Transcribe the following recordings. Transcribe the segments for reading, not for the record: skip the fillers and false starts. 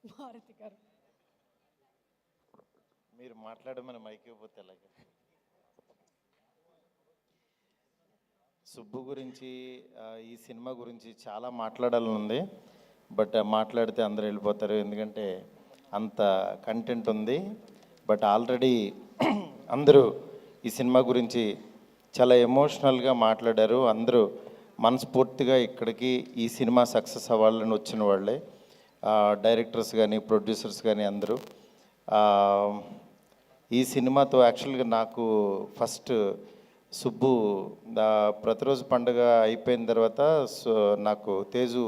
మారుతి గారు. మీరు మాట్లాడమని మైక్ ఇవ్వకపోతే ఎలాగ? సుబ్బు గురించి ఈ సినిమా గురించి చాలా మాట్లాడాలని ఉంది. బట్ మాట్లాడితే అందరూ వెళ్ళిపోతారు, ఎందుకంటే అంత కంటెంట్ ఉంది. బట్ ఆల్రెడీ అందరూ ఈ సినిమా గురించి చాలా ఎమోషనల్గా మాట్లాడారు. అందరూ మనస్ఫూర్తిగా ఇక్కడికి ఈ సినిమా సక్సెస్ అవ్వాలని వచ్చిన వాళ్ళే, డైరెక్టర్స్ కానీ ప్రొడ్యూసర్స్ కానీ అందరూ. ఈ సినిమాతో యాక్చువల్గా నాకు ఫస్ట్ సుబ్బు ప్రతిరోజు పండుగ అయిపోయిన తర్వాత నాకు తేజు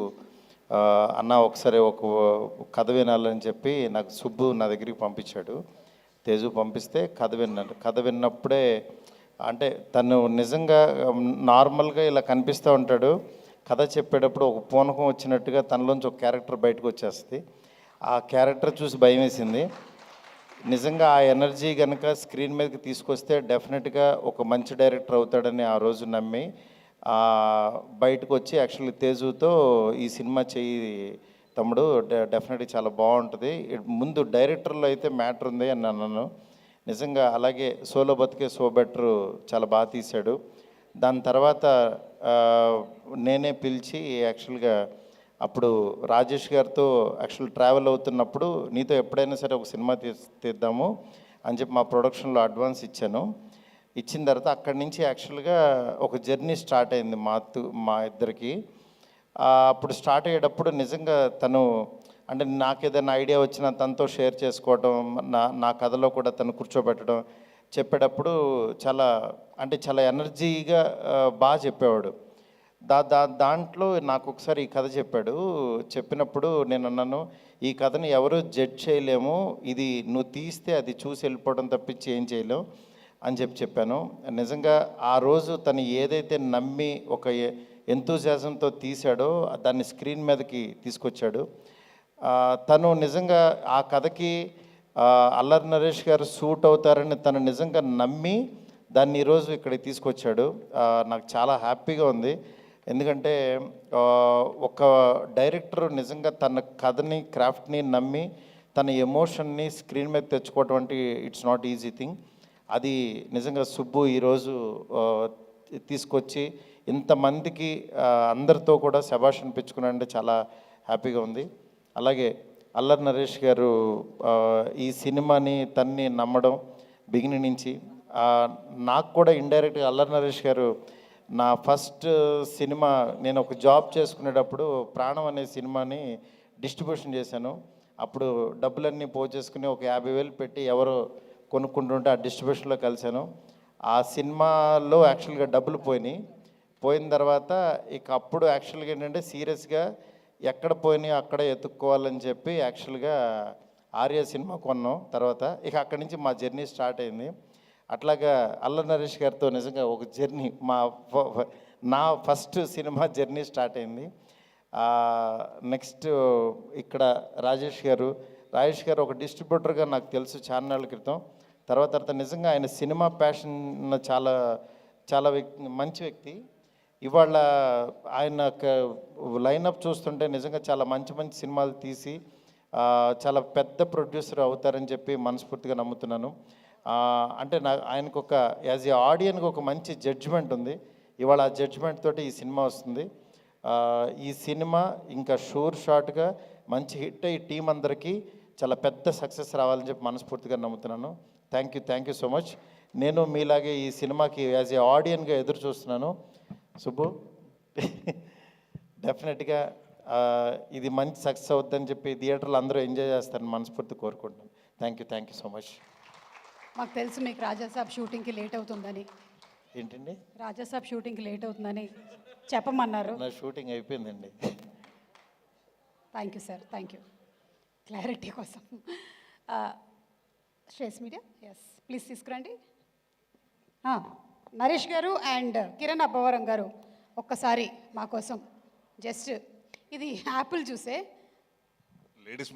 అన్న ఒకసారి ఒక కథ వినాలని చెప్పి నాకు సుబ్బు నా దగ్గరికి పంపించాడు. తేజు పంపిస్తే కథ విన్నాను. కథ విన్నప్పుడే అంటే తను నిజంగా నార్మల్గా ఇలా కనిపిస్తూ ఉంటాడు, కథ చెప్పేటప్పుడు ఒక పూనకం వచ్చినట్టుగా తనలోంచి ఒక క్యారెక్టర్ బయటకు వచ్చేస్తుంది. ఆ క్యారెక్టర్ చూసి భయం వేసింది. నిజంగా ఆ ఎనర్జీ కనుక స్క్రీన్ మీదకి తీసుకొస్తే డెఫినెట్గా ఒక మంచి డైరెక్టర్ అవుతాడని ఆ రోజు నమ్మి బయటకు వచ్చి యాక్చువల్లీ తేజుతో ఈ సినిమా చెయ్యి తమ్ముడు, డెఫినెట్గా చాలా బాగుంటుంది, ముందు డైరెక్టర్లో అయితే మ్యాటర్ ఉంది అని అన్నాను. నిజంగా అలాగే సోలో బతికే సో బెటర్ చాలా బాగా తీశాడు. దాని తర్వాత నేనే పిలిచి యాక్చువల్గా అప్పుడు రాజేష్ గారితో యాక్చువల్ ట్రావెల్ అవుతున్నప్పుడు నీతో ఎప్పుడైనా సరే ఒక సినిమా తీద్దాము అని చెప్పి మా ప్రొడక్షన్లో అడ్వాన్స్ ఇచ్చాను. ఇచ్చిన తర్వాత అక్కడి నుంచి యాక్చువల్గా ఒక జర్నీ స్టార్ట్ అయింది మా ఇద్దరికి. అప్పుడు స్టార్ట్ అయ్యేటప్పుడు నిజంగా తను అంటే నాకు ఏదైనా ఐడియా వచ్చినా తనతో షేర్ చేసుకోవడం, నా కథలో కూడా తను కూర్చోబెట్టడం, చెప్పేటప్పుడు చాలా అంటే చాలా ఎనర్జీగా బాగా చెప్పేవాడు. దాంట్లో నాకు ఒకసారి ఈ కథ చెప్పాడు. చెప్పినప్పుడు నేను అన్నాను, ఈ కథని ఎవరు జడ్జ్ చేయలేము, ఇది నువ్వు తీస్తే అది చూసి వెళ్ళిపోవడం తప్పించి ఏం చేయలేము అని చెప్పాను. నిజంగా ఆ రోజు తను ఏదైతే నమ్మి ఒక ఎంతూజియాజంతో తీశాడో దాన్ని స్క్రీన్ మీదకి తీసుకొచ్చాడు. తను నిజంగా ఆ కథకి అల్లరి నరేష్ గారు సూట్ అవుతారని తను నిజంగా నమ్మి దాన్ని ఈరోజు ఇక్కడికి తీసుకొచ్చాడు. నాకు చాలా హ్యాపీగా ఉంది. ఎందుకంటే ఒక డైరెక్టర్ నిజంగా తన కథని క్రాఫ్ట్ని నమ్మి తన ఎమోషన్ని స్క్రీన్ మీద తెచ్చుకోవటం అంటే ఇట్స్ నాట్ ఈజీ థింగ్. అది నిజంగా సుబ్బు ఈరోజు తీసుకొచ్చి ఇంతమందికి అందరితో కూడా శభాష్ అనిపించుకున్నాడంటే చాలా హ్యాపీగా ఉంది. అలాగే అల్లరి నరేష్ గారు ఈ సినిమాని తన్ని నమ్మడం బిగినింగ్ నుంచి, నాకు కూడా ఇండైరెక్ట్గా అల్లరి నరేష్ గారు నా ఫస్ట్ సినిమా నేను ఒక జాబ్ చేసుకునేటప్పుడు ప్రాణం అనే సినిమాని డిస్ట్రిబ్యూషన్ చేశాను. అప్పుడు డబ్బులన్నీ పోచేసుకుని ఒక 50,000 పెట్టి ఎవరో కొనుక్కుంటుంటే ఆ డిస్ట్రిబ్యూషన్లో కలిశాను. ఆ సినిమాలో యాక్చువల్గా డబ్బులు పోయిన తర్వాత ఇక అప్పుడు యాక్చువల్గా ఏంటంటే సీరియస్గా ఎక్కడ పోయినాయి అక్కడే ఎత్తుక్కోవాలని చెప్పి యాక్చువల్గా ఆర్య సినిమా కొన్నాం. తర్వాత ఇక అక్కడి నుంచి మా జర్నీ స్టార్ట్ అయింది. అట్లాగా అల్లరి నరేష్ గారితో నిజంగా ఒక జర్నీ నా ఫస్ట్ సినిమా జర్నీ స్టార్ట్ అయింది. నెక్స్ట్ ఇక్కడ రాజేష్ గారు ఒక డిస్ట్రిబ్యూటర్గా నాకు తెలుసు చాలా నాళ్ళ క్రితం. తర్వాత నిజంగా ఆయన సినిమా ప్యాషన్ చాలా చాలా మంచి వ్యక్తి. ఇవాళ ఆయన లైనప్ చూస్తుంటే నిజంగా చాలా మంచి సినిమాలు తీసి చాలా పెద్ద ప్రొడ్యూసర్ అవుతారని చెప్పి మనస్ఫూర్తిగా నమ్ముతున్నాను. అంటే ఆయనకు ఒక యాజ్ ఏ ఆడియన్కి ఒక మంచి జడ్జిమెంట్ ఉంది. ఇవాళ ఆ జడ్జిమెంట్ తోటి ఈ సినిమా వస్తుంది. ఈ సినిమా ఇంకా షూర్ షార్ట్గా మంచి హిట్ అయ్యి టీం అందరికీ చాలా పెద్ద సక్సెస్ రావాలని చెప్పి మనస్ఫూర్తిగా నమ్ముతున్నాను. Thank you so much. నేను మీలాగే ఈ సినిమాకి యాజ్ ఏ ఆడియన్గా ఎదురు చూస్తున్నాను. సుబ్బు డెఫినెట్గా ఇది మంచి సక్సెస్ అవుద్దని చెప్పి థియేటర్లో అందరూ ఎంజాయ్ చేస్తారని మనస్ఫూర్తి కోరుకుంటున్నాను. Thank you so much. మాకు తెలుసు మీకు రాజాసాబ్ షూటింగ్కి లేట్ అవుతుందని. ఏంటండి? రాజాసాబ్ షూటింగ్కి లేట్ అవుతుందని చెప్పమన్నారు. నా షూటింగ్ అయిపోయిందండి. Thank you sir, thank you clarity కోసం. శ్రేయస్ మీడియా, ఎస్ ప్లీజ్ తీసుకురండి. నరేష్ గారు అండ్ కిరణ్ అబ్బవరం గారు ఒక్కసారి మా కోసం జస్ట్ ఇది యాపిల్ జ్యూసే. లేడీస్